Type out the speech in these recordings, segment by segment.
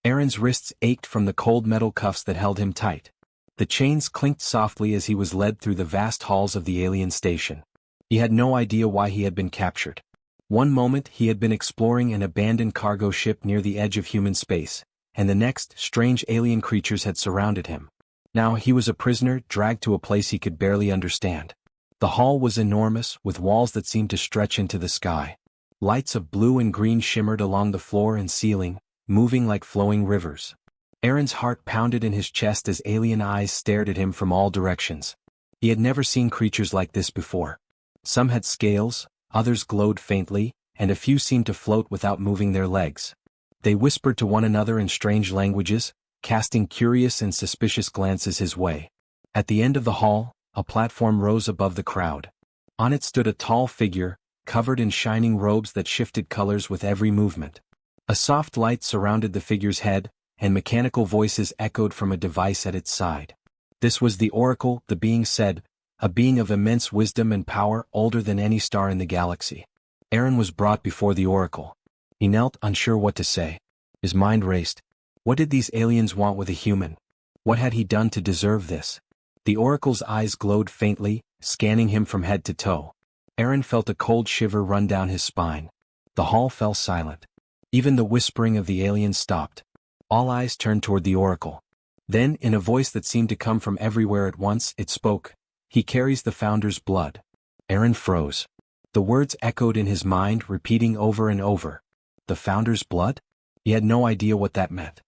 Aaron's wrists ached from the cold metal cuffs that held him tight. The chains clinked softly as he was led through the vast halls of the alien station. He had no idea why he had been captured. One moment he had been exploring an abandoned cargo ship near the edge of human space, and the next, strange alien creatures had surrounded him. Now he was a prisoner, dragged to a place he could barely understand. The hall was enormous, with walls that seemed to stretch into the sky. Lights of blue and green shimmered along the floor and ceiling, moving like flowing rivers. Aaron's heart pounded in his chest as alien eyes stared at him from all directions. He had never seen creatures like this before. Some had scales, others glowed faintly, and a few seemed to float without moving their legs. They whispered to one another in strange languages, casting curious and suspicious glances his way. At the end of the hall, a platform rose above the crowd. On it stood a tall figure, covered in shining robes that shifted colors with every movement. A soft light surrounded the figure's head, and mechanical voices echoed from a device at its side. This was the Oracle, the being said, a being of immense wisdom and power, older than any star in the galaxy. Aaron was brought before the Oracle. He knelt, unsure what to say. His mind raced. What did these aliens want with a human? What had he done to deserve this? The Oracle's eyes glowed faintly, scanning him from head to toe. Aaron felt a cold shiver run down his spine. The hall fell silent. Even the whispering of the aliens stopped. All eyes turned toward the Oracle. Then, in a voice that seemed to come from everywhere at once, it spoke. "He carries the Founder's blood." Aaron froze. The words echoed in his mind, repeating over and over. The Founder's blood? He had no idea what that meant.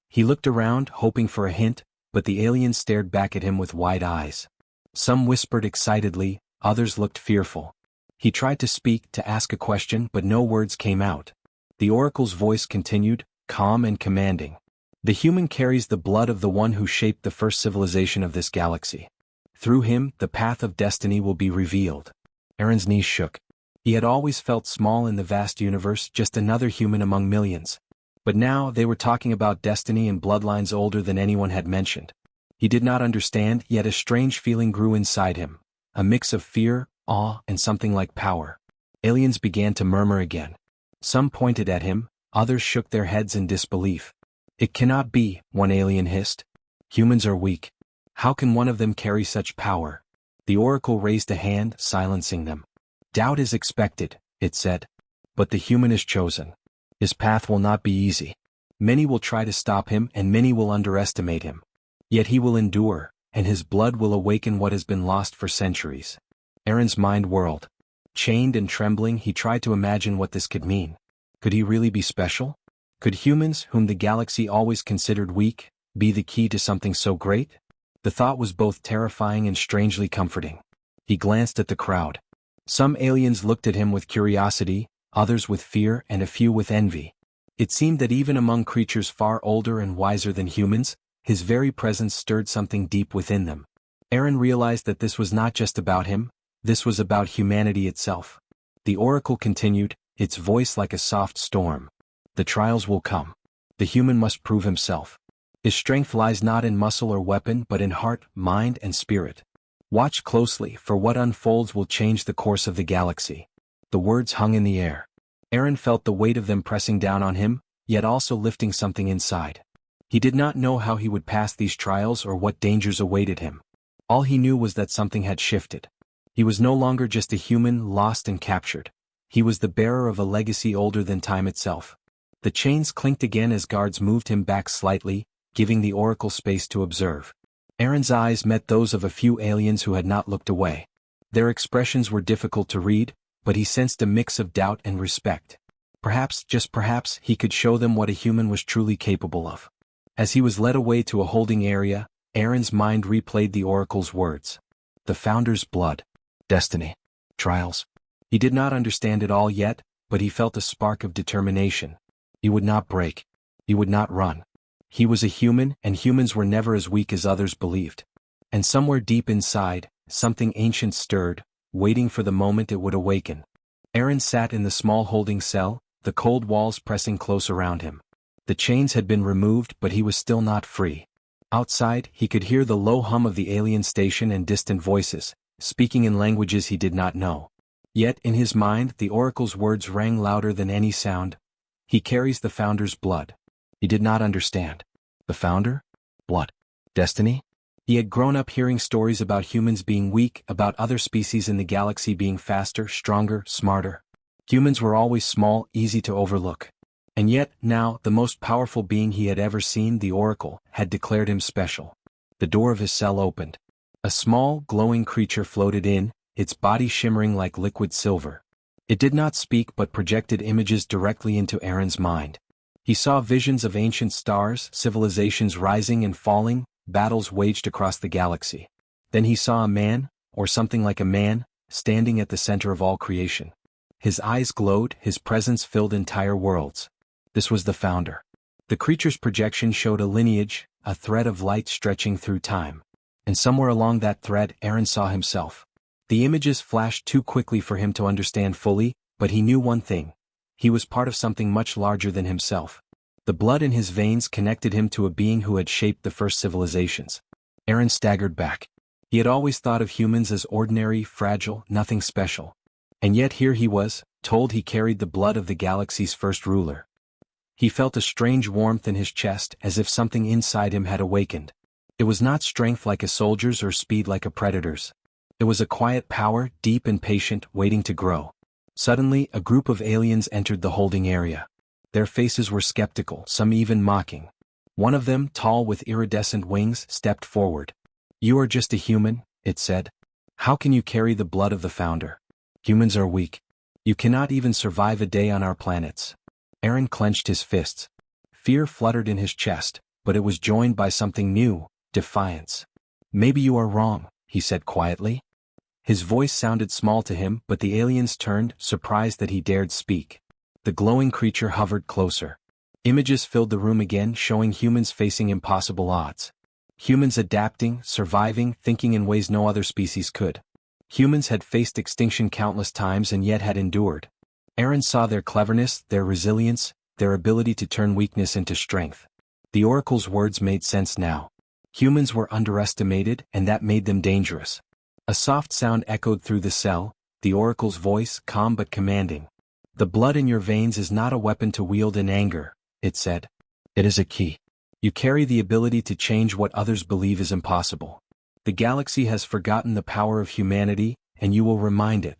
He looked around, hoping for a hint, but the aliens stared back at him with wide eyes. Some whispered excitedly, others looked fearful. He tried to speak, to ask a question, but no words came out. The Oracle's voice continued, calm and commanding. "The human carries the blood of the one who shaped the first civilization of this galaxy. Through him, the path of destiny will be revealed." Aaron's knees shook. He had always felt small in the vast universe, just another human among millions. But now they were talking about destiny and bloodlines older than anyone had mentioned. He did not understand, yet a strange feeling grew inside him, a mix of fear, awe, and something like power. Aliens began to murmur again. Some pointed at him, others shook their heads in disbelief. "It cannot be," one alien hissed. "Humans are weak. How can one of them carry such power?" The Oracle raised a hand, silencing them. "Doubt is expected," it said. "But the human is chosen. His path will not be easy. Many will try to stop him, and many will underestimate him. Yet he will endure, and his blood will awaken what has been lost for centuries." Aaron's mind whirled. Chained and trembling, he tried to imagine what this could mean. Could he really be special? Could humans, whom the galaxy always considered weak, be the key to something so great? The thought was both terrifying and strangely comforting. He glanced at the crowd. Some aliens looked at him with curiosity, others with fear, and a few with envy. It seemed that even among creatures far older and wiser than humans, his very presence stirred something deep within them. Aaron realized that this was not just about him, this was about humanity itself. The Oracle continued, its voice like a soft storm. "The trials will come. The human must prove himself. His strength lies not in muscle or weapon but in heart, mind, and spirit. Watch closely, for what unfolds will change the course of the galaxy." The words hung in the air. Aaron felt the weight of them pressing down on him, yet also lifting something inside. He did not know how he would pass these trials or what dangers awaited him. All he knew was that something had shifted. He was no longer just a human lost and captured. He was the bearer of a legacy older than time itself. The chains clinked again as guards moved him back slightly, giving the Oracle space to observe. Aaron's eyes met those of a few aliens who had not looked away. Their expressions were difficult to read, but he sensed a mix of doubt and respect. Perhaps, just perhaps, he could show them what a human was truly capable of. As he was led away to a holding area, Aaron's mind replayed the Oracle's words. The Founder's blood. Destiny. Trials. He did not understand it all yet, but he felt a spark of determination. He would not break. He would not run. He was a human, and humans were never as weak as others believed. And somewhere deep inside, something ancient stirred, waiting for the moment it would awaken. Aaron sat in the small holding cell, the cold walls pressing close around him. The chains had been removed, but he was still not free. Outside, he could hear the low hum of the alien station and distant voices, speaking in languages he did not know. Yet, in his mind, the Oracle's words rang louder than any sound. "He carries the Founder's blood." He did not understand. The founder? What? Destiny? He had grown up hearing stories about humans being weak, about other species in the galaxy being faster, stronger, smarter. Humans were always small, easy to overlook. And yet, now, the most powerful being he had ever seen, the Oracle, had declared him special. The door of his cell opened. A small, glowing creature floated in, its body shimmering like liquid silver. It did not speak but projected images directly into Aaron's mind. He saw visions of ancient stars, civilizations rising and falling, battles waged across the galaxy. Then he saw a man, or something like a man, standing at the center of all creation. His eyes glowed, his presence filled entire worlds. This was the founder. The creature's projection showed a lineage, a thread of light stretching through time. And somewhere along that thread, Aaron saw himself. The images flashed too quickly for him to understand fully, but he knew one thing. He was part of something much larger than himself. The blood in his veins connected him to a being who had shaped the first civilizations. Aaron staggered back. He had always thought of humans as ordinary, fragile, nothing special. And yet here he was, told he carried the blood of the galaxy's first ruler. He felt a strange warmth in his chest, as if something inside him had awakened. It was not strength like a soldier's or speed like a predator's. It was a quiet power, deep and patient, waiting to grow. Suddenly, a group of aliens entered the holding area. Their faces were skeptical, some even mocking. One of them, tall with iridescent wings, stepped forward. "You are just a human," it said. "How can you carry the blood of the founder? Humans are weak. You cannot even survive a day on our planets." Aaron clenched his fists. Fear fluttered in his chest, but it was joined by something new, defiance. "Maybe you are wrong," he said quietly. His voice sounded small to him, but the aliens turned, surprised that he dared speak. The glowing creature hovered closer. Images filled the room again, showing humans facing impossible odds. Humans adapting, surviving, thinking in ways no other species could. Humans had faced extinction countless times and yet had endured. Aaron saw their cleverness, their resilience, their ability to turn weakness into strength. The Oracle's words made sense now. Humans were underestimated, and that made them dangerous. A soft sound echoed through the cell, the Oracle's voice, calm but commanding. "The blood in your veins is not a weapon to wield in anger," it said. "It is a key. You carry the ability to change what others believe is impossible. The galaxy has forgotten the power of humanity, and you will remind it."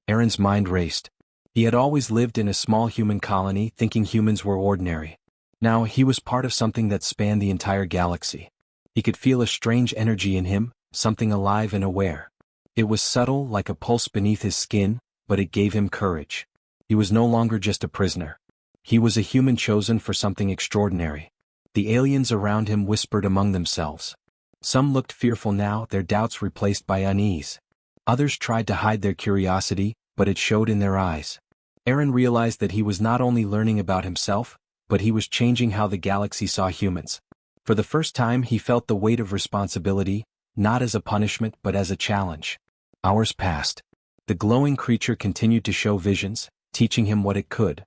Aaron's mind raced. He had always lived in a small human colony, thinking humans were ordinary. Now he was part of something that spanned the entire galaxy. He could feel a strange energy in him, something alive and aware. It was subtle, like a pulse beneath his skin, but it gave him courage. He was no longer just a prisoner. He was a human chosen for something extraordinary. The aliens around him whispered among themselves. Some looked fearful now, their doubts replaced by unease. Others tried to hide their curiosity, but it showed in their eyes. Aaron realized that he was not only learning about himself, but he was changing how the galaxy saw humans. For the first time he felt the weight of responsibility, not as a punishment but as a challenge. Hours passed. The glowing creature continued to show visions, teaching him what it could.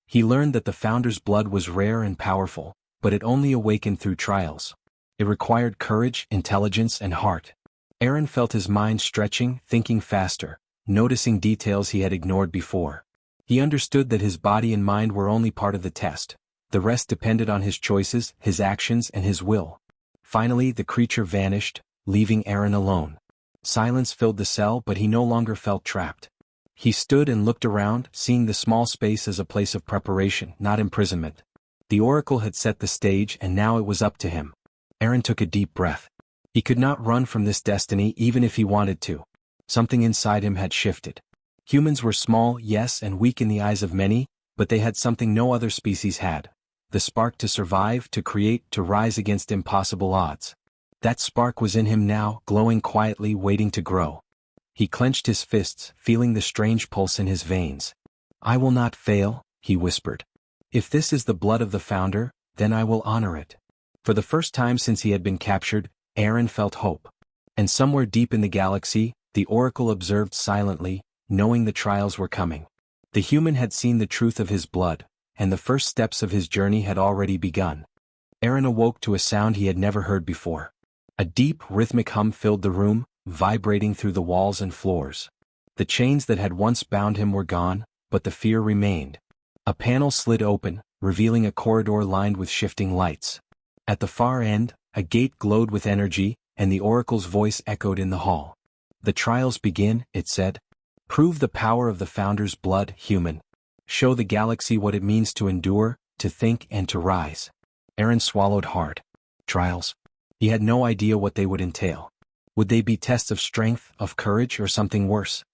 He learned that the founder's blood was rare and powerful, but it only awakened through trials. It required courage, intelligence, and heart. Aaron felt his mind stretching, thinking faster, noticing details he had ignored before. He understood that his body and mind were only part of the test. The rest depended on his choices, his actions, and his will. Finally, the creature vanished, leaving Aaron alone. Silence filled the cell, but he no longer felt trapped. He stood and looked around, seeing the small space as a place of preparation, not imprisonment. The Oracle had set the stage, and now it was up to him. Aaron took a deep breath. He could not run from this destiny even if he wanted to. Something inside him had shifted. Humans were small, yes, and weak in the eyes of many, but they had something no other species had. The spark to survive, to create, to rise against impossible odds. That spark was in him now, glowing quietly, waiting to grow. He clenched his fists, feeling the strange pulse in his veins. "I will not fail," he whispered. "If this is the blood of the founder, then I will honor it." For the first time since he had been captured, Aaron felt hope. And somewhere deep in the galaxy, the Oracle observed silently, knowing the trials were coming. The human had seen the truth of his blood, and the first steps of his journey had already begun. Aaron awoke to a sound he had never heard before. A deep, rhythmic hum filled the room, vibrating through the walls and floors. The chains that had once bound him were gone, but the fear remained. A panel slid open, revealing a corridor lined with shifting lights. At the far end, a gate glowed with energy, and the oracle's voice echoed in the hall. "The trials begin," it said. "Prove the power of the Founder's blood, human. Show the galaxy what it means to endure, to think and to rise." Aaron swallowed hard. Trials? He had no idea what they would entail. Would they be tests of strength, of courage, or something worse?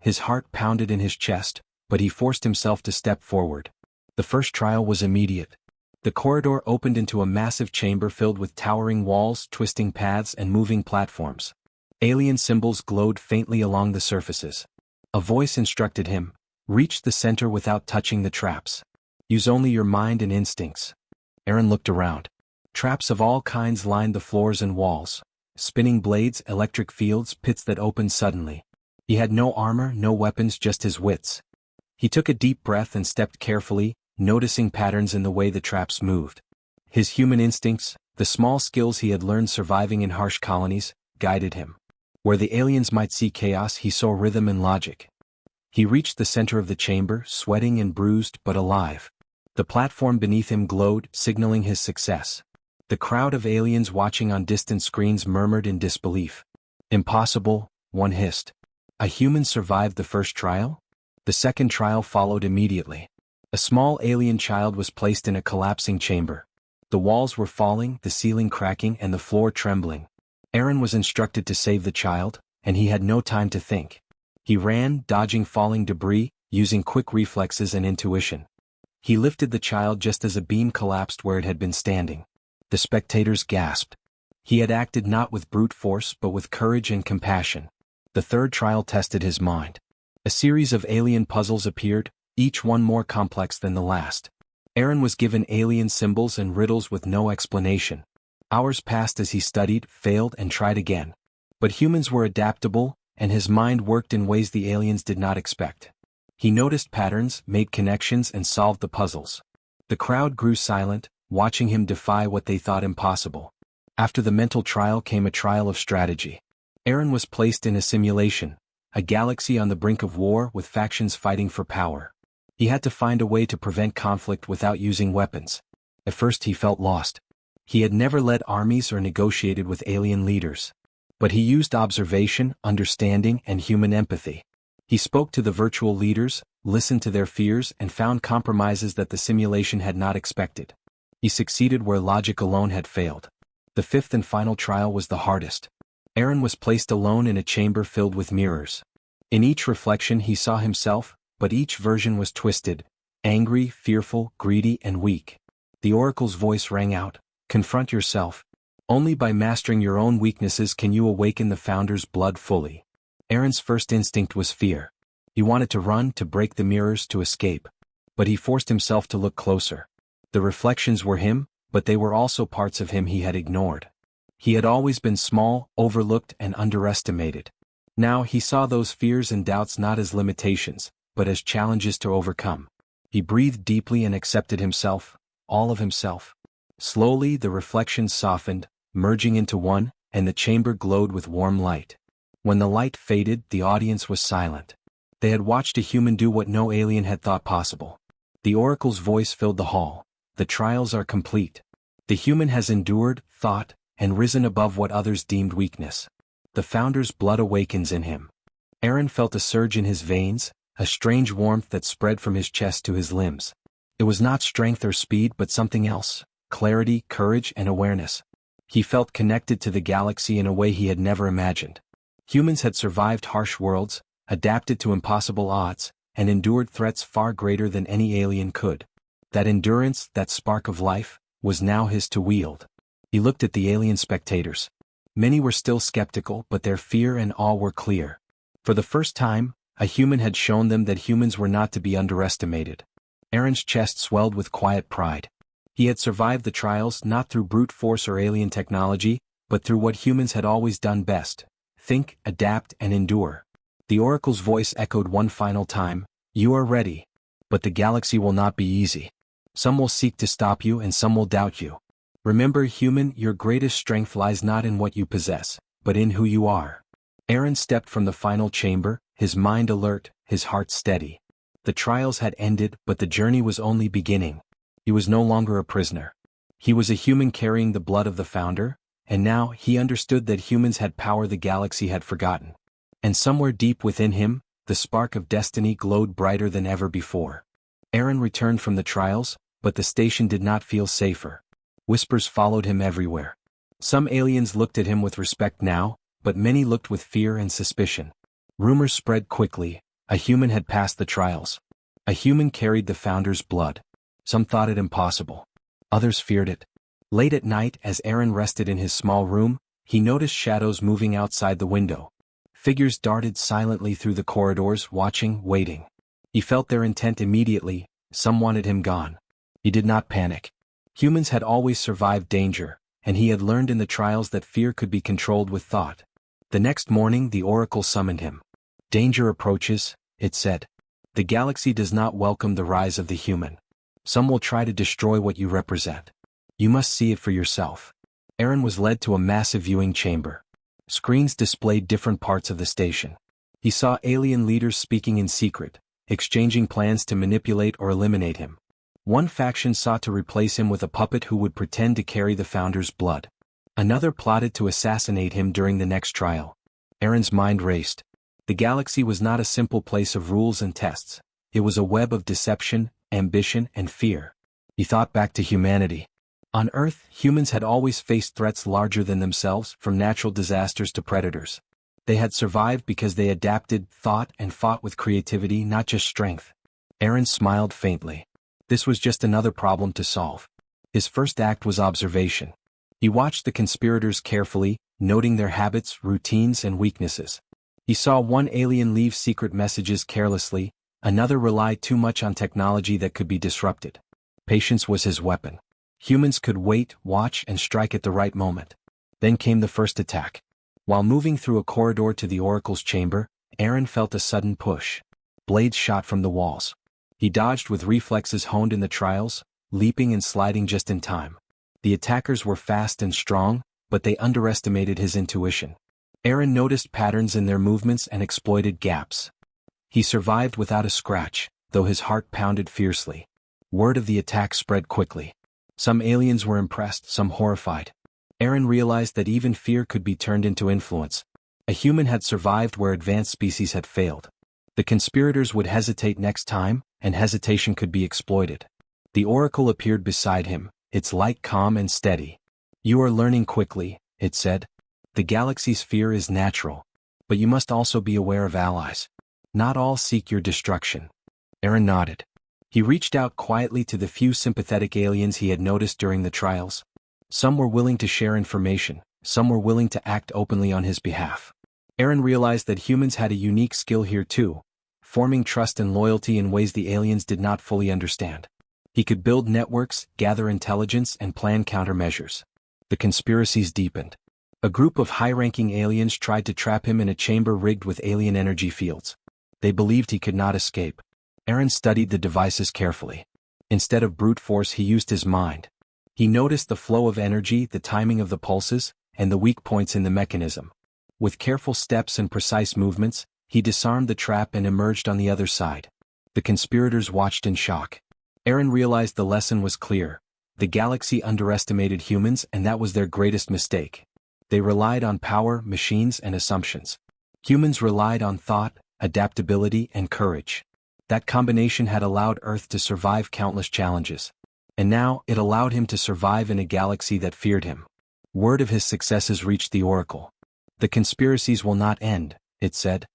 His heart pounded in his chest, but he forced himself to step forward. The first trial was immediate. The corridor opened into a massive chamber filled with towering walls, twisting paths, and moving platforms. Alien symbols glowed faintly along the surfaces. A voice instructed him, "Reach the center without touching the traps. Use only your mind and instincts." Aaron looked around. Traps of all kinds lined the floors and walls. Spinning blades, electric fields, pits that opened suddenly. He had no armor, no weapons, just his wits. He took a deep breath and stepped carefully, noticing patterns in the way the traps moved. His human instincts, the small skills he had learned surviving in harsh colonies, guided him. Where the aliens might see chaos, he saw rhythm and logic. He reached the center of the chamber, sweating and bruised but alive. The platform beneath him glowed, signaling his success. The crowd of aliens watching on distant screens murmured in disbelief. "Impossible," one hissed. "A human survived the first trial?" The second trial followed immediately. A small alien child was placed in a collapsing chamber. The walls were falling, the ceiling cracking, and the floor trembling. Aaron was instructed to save the child, and he had no time to think. He ran, dodging falling debris, using quick reflexes and intuition. He lifted the child just as a beam collapsed where it had been standing. The spectators gasped. He had acted not with brute force but with courage and compassion. The third trial tested his mind. A series of alien puzzles appeared, each one more complex than the last. Aaron was given alien symbols and riddles with no explanation. Hours passed as he studied, failed, and tried again. But humans were adaptable, and his mind worked in ways the aliens did not expect. He noticed patterns, made connections, and solved the puzzles. The crowd grew silent, watching him defy what they thought impossible. After the mental trial came a trial of strategy. Aaron was placed in a simulation, a galaxy on the brink of war with factions fighting for power. He had to find a way to prevent conflict without using weapons. At first he felt lost. He had never led armies or negotiated with alien leaders. But he used observation, understanding, and human empathy. He spoke to the virtual leaders, listened to their fears, and found compromises that the simulation had not expected. He succeeded where logic alone had failed. The fifth and final trial was the hardest. Aaron was placed alone in a chamber filled with mirrors. In each reflection he saw himself, but each version was twisted, angry, fearful, greedy, and weak. The oracle's voice rang out, "Confront yourself. Only by mastering your own weaknesses can you awaken the Founder's blood fully." Aaron's first instinct was fear. He wanted to run, to break the mirrors, to escape. But he forced himself to look closer. The reflections were him, but they were also parts of him he had ignored. He had always been small, overlooked, and underestimated. Now he saw those fears and doubts not as limitations, but as challenges to overcome. He breathed deeply and accepted himself, all of himself. Slowly the reflections softened, merging into one, and the chamber glowed with warm light. When the light faded, the audience was silent. They had watched a human do what no alien had thought possible. The oracle's voice filled the hall. "The trials are complete. The human has endured, thought, and risen above what others deemed weakness. The Founder's blood awakens in him." Aaron felt a surge in his veins, a strange warmth that spread from his chest to his limbs. It was not strength or speed but something else, clarity, courage, and awareness. He felt connected to the galaxy in a way he had never imagined. Humans had survived harsh worlds, adapted to impossible odds, and endured threats far greater than any alien could. That endurance, that spark of life, was now his to wield. He looked at the alien spectators. Many were still skeptical, but their fear and awe were clear. For the first time, a human had shown them that humans were not to be underestimated. Aaron's chest swelled with quiet pride. He had survived the trials not through brute force or alien technology, but through what humans had always done best: think, adapt, and endure. The oracle's voice echoed one final time, "You are ready. But the galaxy will not be easy. Some will seek to stop you and some will doubt you. Remember, human, your greatest strength lies not in what you possess, but in who you are." Aaron stepped from the final chamber, his mind alert, his heart steady. The trials had ended, but the journey was only beginning. He was no longer a prisoner. He was a human carrying the blood of the founder, and now he understood that humans had power the galaxy had forgotten. And somewhere deep within him, the spark of destiny glowed brighter than ever before. Aaron returned from the trials, but the station did not feel safer. Whispers followed him everywhere. Some aliens looked at him with respect now, but many looked with fear and suspicion. Rumors spread quickly. A human had passed the trials. A human carried the founder's blood. Some thought it impossible. Others feared it. Late at night, as Aaron rested in his small room, he noticed shadows moving outside the window. Figures darted silently through the corridors, watching, waiting. He felt their intent immediately. Some wanted him gone. He did not panic. Humans had always survived danger, and he had learned in the trials that fear could be controlled with thought. The next morning the Oracle summoned him. "Danger approaches," it said. "The galaxy does not welcome the rise of the human. Some will try to destroy what you represent. You must see it for yourself." Aaron was led to a massive viewing chamber. Screens displayed different parts of the station. He saw alien leaders speaking in secret, exchanging plans to manipulate or eliminate him. One faction sought to replace him with a puppet who would pretend to carry the founder's blood. Another plotted to assassinate him during the next trial. Aaron's mind raced. The galaxy was not a simple place of rules and tests. It was a web of deception, ambition, and fear. He thought back to humanity. On Earth, humans had always faced threats larger than themselves, from natural disasters to predators. They had survived because they adapted, thought, and fought with creativity, not just strength. Aaron smiled faintly. This was just another problem to solve. His first act was observation. He watched the conspirators carefully, noting their habits, routines, and weaknesses. He saw one alien leave secret messages carelessly, another rely too much on technology that could be disrupted. Patience was his weapon. Humans could wait, watch, and strike at the right moment. Then came the first attack. While moving through a corridor to the Oracle's chamber, Aaron felt a sudden push. Blades shot from the walls. He dodged with reflexes honed in the trials, leaping and sliding just in time. The attackers were fast and strong, but they underestimated his intuition. Aaron noticed patterns in their movements and exploited gaps. He survived without a scratch, though his heart pounded fiercely. Word of the attack spread quickly. Some aliens were impressed, some horrified. Aaron realized that even fear could be turned into influence. A human had survived where advanced species had failed. The conspirators would hesitate next time, and hesitation could be exploited. The Oracle appeared beside him, its light calm and steady. "You are learning quickly," it said. "The galaxy's fear is natural. But you must also be aware of allies. Not all seek your destruction." Aaron nodded. He reached out quietly to the few sympathetic aliens he had noticed during the trials. Some were willing to share information, some were willing to act openly on his behalf. Aaron realized that humans had a unique skill here too, forming trust and loyalty in ways the aliens did not fully understand. He could build networks, gather intelligence, and plan countermeasures. The conspiracies deepened. A group of high-ranking aliens tried to trap him in a chamber rigged with alien energy fields. They believed he could not escape. Aaron studied the devices carefully. Instead of brute force, he used his mind. He noticed the flow of energy, the timing of the pulses, and the weak points in the mechanism. With careful steps and precise movements, he disarmed the trap and emerged on the other side. The conspirators watched in shock. Aaron realized the lesson was clear. The galaxy underestimated humans, and that was their greatest mistake. They relied on power, machines, and assumptions. Humans relied on thought, adaptability, and courage. That combination had allowed Earth to survive countless challenges. And now, it allowed him to survive in a galaxy that feared him. Word of his successes reached the Oracle. "The conspiracies will not end," it said.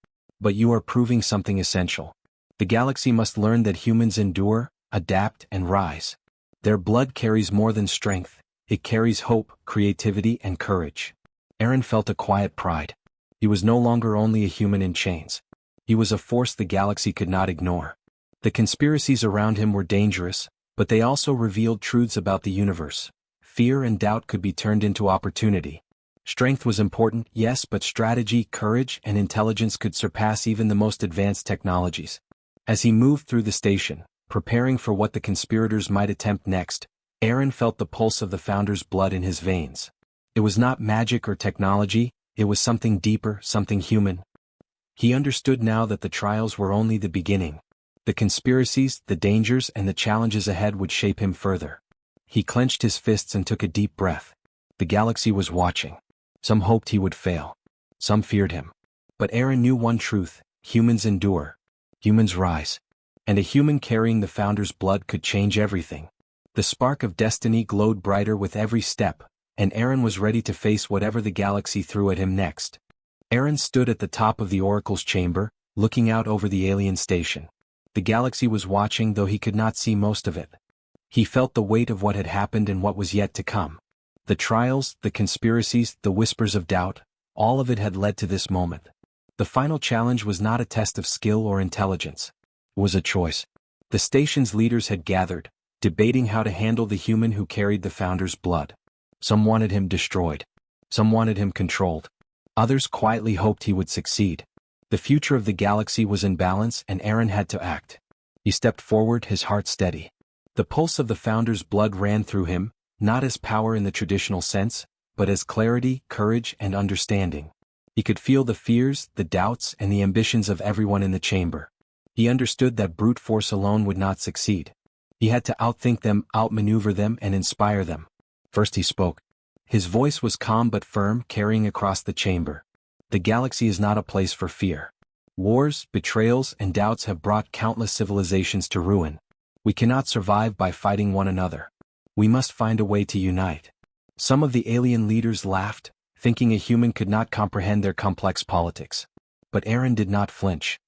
"But you are proving something essential. The galaxy must learn that humans endure, adapt, and rise. Their blood carries more than strength. It carries hope, creativity, and courage." Aaron felt a quiet pride. He was no longer only a human in chains. He was a force the galaxy could not ignore. The conspiracies around him were dangerous, but they also revealed truths about the universe. Fear and doubt could be turned into opportunity. Strength was important, yes, but strategy, courage, and intelligence could surpass even the most advanced technologies. As he moved through the station, preparing for what the conspirators might attempt next, Aaron felt the pulse of the founder's blood in his veins. It was not magic or technology, it was something deeper, something human. He understood now that the trials were only the beginning. The conspiracies, the dangers, and the challenges ahead would shape him further. He clenched his fists and took a deep breath. The galaxy was watching. Some hoped he would fail. Some feared him. But Aaron knew one truth: humans endure. Humans rise. And a human carrying the Founder's blood could change everything. The spark of destiny glowed brighter with every step, and Aaron was ready to face whatever the galaxy threw at him next. Aaron stood at the top of the Oracle's chamber, looking out over the alien station. The galaxy was watching, though he could not see most of it. He felt the weight of what had happened and what was yet to come. The trials, the conspiracies, the whispers of doubt, all of it had led to this moment. The final challenge was not a test of skill or intelligence. It was a choice. The station's leaders had gathered, debating how to handle the human who carried the Founder's blood. Some wanted him destroyed. Some wanted him controlled. Others quietly hoped he would succeed. The future of the galaxy was in balance, and Aaron had to act. He stepped forward, his heart steady. The pulse of the Founder's blood ran through him, not as power in the traditional sense, but as clarity, courage, and understanding. He could feel the fears, the doubts, and the ambitions of everyone in the chamber. He understood that brute force alone would not succeed. He had to outthink them, outmaneuver them, and inspire them. First he spoke. His voice was calm but firm, carrying across the chamber. The galaxy is not a place for fear. Wars, betrayals, and doubts have brought countless civilizations to ruin. We cannot survive by fighting one another. We must find a way to unite. Some of the alien leaders laughed, thinking a human could not comprehend their complex politics. But Aaron did not flinch.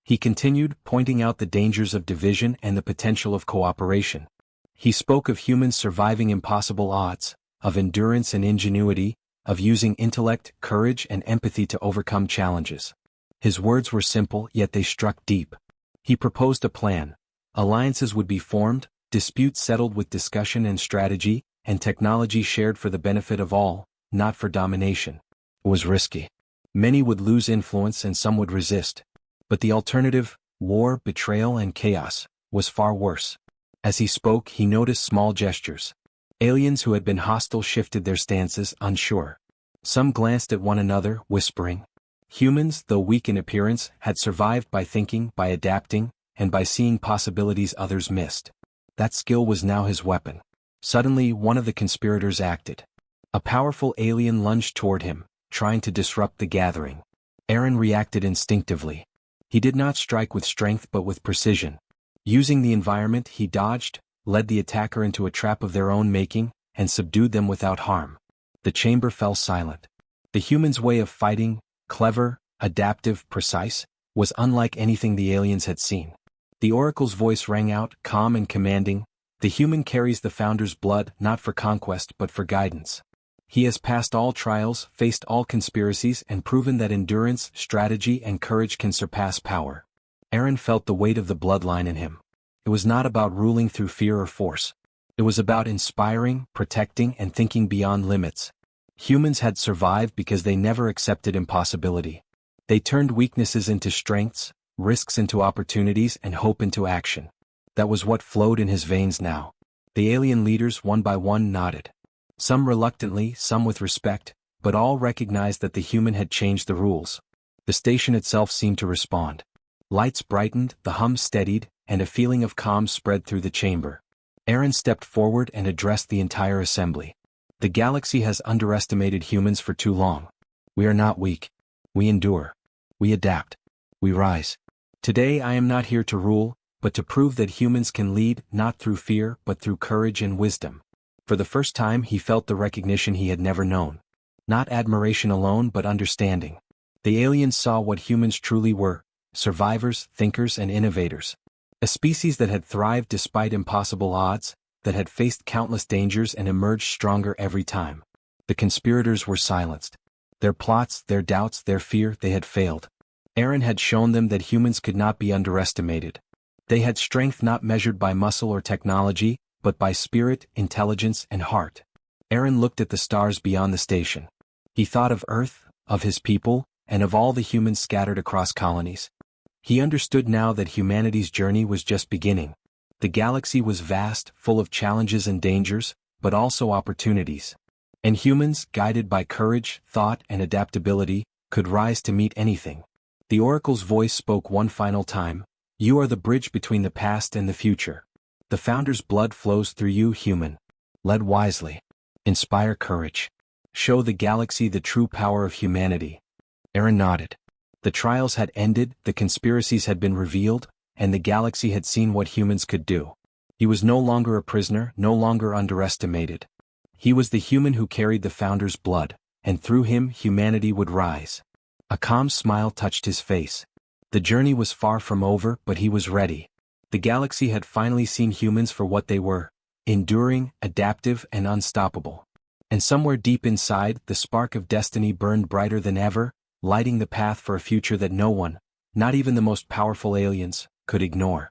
He continued, pointing out the dangers of division and the potential of cooperation. He spoke of humans surviving impossible odds, of endurance and ingenuity, of using intellect, courage, and empathy to overcome challenges. His words were simple, yet they struck deep. He proposed a plan. Alliances would be formed, disputes settled with discussion and strategy, and technology shared for the benefit of all, not for domination. It was risky. Many would lose influence and some would resist. But the alternative, war, betrayal, and chaos, was far worse. As he spoke, he noticed small gestures. Aliens who had been hostile shifted their stances, unsure. Some glanced at one another, whispering. Humans, though weak in appearance, had survived by thinking, by adapting, and by seeing possibilities others missed. That skill was now his weapon. Suddenly, one of the conspirators acted. A powerful alien lunged toward him, trying to disrupt the gathering. Aaron reacted instinctively. He did not strike with strength but with precision. Using the environment, he dodged, led the attacker into a trap of their own making, and subdued them without harm. The chamber fell silent. The human's way of fighting, clever, adaptive, precise, was unlike anything the aliens had seen. The Oracle's voice rang out, calm and commanding. The human carries the Founder's blood not for conquest but for guidance. He has passed all trials, faced all conspiracies, and proven that endurance, strategy, and courage can surpass power. Aaron felt the weight of the bloodline in him. It was not about ruling through fear or force. It was about inspiring, protecting, and thinking beyond limits. Humans had survived because they never accepted impossibility. They turned weaknesses into strengths, risks into opportunities, and hope into action. That was what flowed in his veins now. The alien leaders, one by one, nodded. Some reluctantly, some with respect, but all recognized that the human had changed the rules. The station itself seemed to respond. Lights brightened, the hum steadied, and a feeling of calm spread through the chamber. Aaron stepped forward and addressed the entire assembly. The galaxy has underestimated humans for too long. We are not weak. We endure. We adapt. We rise. Today I am not here to rule, but to prove that humans can lead not through fear but through courage and wisdom. For the first time he felt the recognition he had never known. Not admiration alone but understanding. The aliens saw what humans truly were: survivors, thinkers, and innovators. A species that had thrived despite impossible odds, that had faced countless dangers and emerged stronger every time. The conspirators were silenced. Their plots, their doubts, their fear, they had failed. Aaron had shown them that humans could not be underestimated. They had strength not measured by muscle or technology, but by spirit, intelligence, and heart. Aaron looked at the stars beyond the station. He thought of Earth, of his people, and of all the humans scattered across colonies. He understood now that humanity's journey was just beginning. The galaxy was vast, full of challenges and dangers, but also opportunities. And humans, guided by courage, thought, and adaptability, could rise to meet anything. The Oracle's voice spoke one final time. You are the bridge between the past and the future. The Founder's blood flows through you, human. Lead wisely. Inspire courage. Show the galaxy the true power of humanity. Aaron nodded. The trials had ended, the conspiracies had been revealed, and the galaxy had seen what humans could do. He was no longer a prisoner, no longer underestimated. He was the human who carried the Founder's blood, and through him humanity would rise. A calm smile touched his face. The journey was far from over, but he was ready. The galaxy had finally seen humans for what they were: enduring, adaptive, and unstoppable. And somewhere deep inside, the spark of destiny burned brighter than ever, lighting the path for a future that no one, not even the most powerful aliens, could ignore.